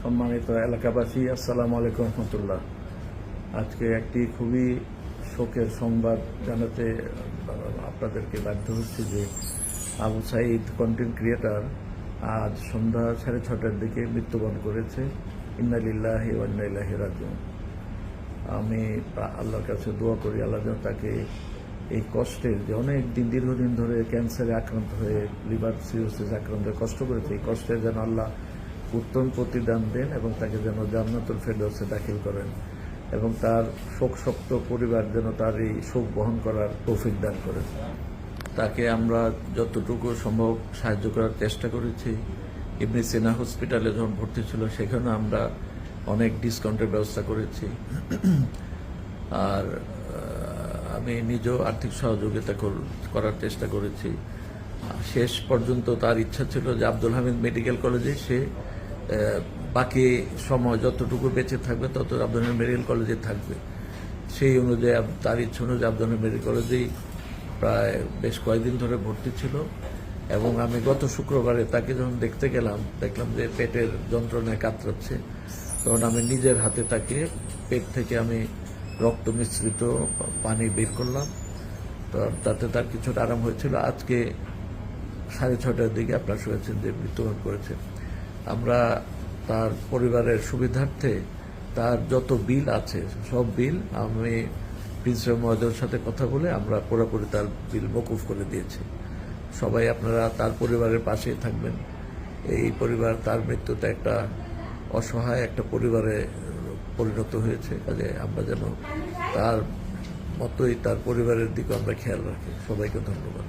সম্মানিত এলাকাবাসী, আসসালামু আলাইকুম রহমতুল্লাহ। আজকে একটি খুবই শোকের সংবাদ জানাতে আপনাদেরকে বাধ্য হচ্ছে যে আবু সাঈদ কন্টেন্ট ক্রিয়েটর আজ সন্ধ্যা 6:30টার দিকে মৃত্যুবরণ করেছে। ইন্না লিল্লাহি ওয়া ইন্না ইলাইহি রাজিউন। আমি আল্লাহর কাছে দোয়া করি আল্লাহ যেন তাকে এই কষ্টের, যে অনেক দিন দীর্ঘদিন ধরে ক্যান্সারে আক্রান্ত হয়ে লিভার সিরোসিস আক্রান্ত হয়ে কষ্ট করেছে, এই কষ্টের যেন আল্লাহ উত্তম প্রতিদান দেন এবং তাকে যেন জান্নাতুল ফেরদৌসে দাখিল করেন এবং তার শোকসপ্ত পরিবার যেন তার এই শোক বহন করার তৌফিক দান করেন। তাকে আমরা যতটুকু সম্ভব সাহায্য করার চেষ্টা করেছি। ইবনে সিনা হসপিটালে যখন ভর্তি ছিল সেখানে আমরা অনেক ডিসকাউন্টের ব্যবস্থা করেছি। আর আমি নিজেও আর্থিক সহযোগিতা করার চেষ্টা করেছি। শেষ পর্যন্ত তার ইচ্ছা ছিল যে আব্দুল হামিদ মেডিকেল কলেজে সে বাকি সময় যতটুকু বেঁচে থাকবে তত আব্দুল হামিদ মেডিকেল কলেজে থাকবে। সেই অনুযায়ী তার ইচ্ছা অনুযায়ী আব্দুল হামিদ মেডিকেল কলেজেই প্রায় বেশ কয়েকদিন ধরে ভর্তি ছিল এবং আমি গত শুক্রবারে তাকে যখন দেখতে গেলাম দেখলাম যে পেটের যন্ত্রণায় কাতরাচ্ছে। তখন আমি নিজের হাতে তাকে পেট থেকে আমি রক্ত মিশ্রিত পানি বের করলাম, তো তাতে তার কিছুটা আরাম হয়েছিল। আজকে 6:30টার দিকে আপনারা শুনেছেন যে মৃত্যুবরণ করেছে। আমরা তার পরিবারের সুবিধার্থে তার যত বিল আছে সব বিল আমি প্রিন্সিপাল মহোদয়ের সাথে কথা বলে আমরা পুরোপুরি তার বিল মকুফ করে দিয়েছি। সবাই আপনারা তার পরিবারের পাশেই থাকবেন। এই পরিবার তার মৃত্যুতে একটা অসহায় একটা পরিবারে পরিণত হয়েছে, কাজে আমরা যেন তার মতোই তার পরিবারের দিকে আমরা খেয়াল রাখি। সবাইকে ধন্যবাদ।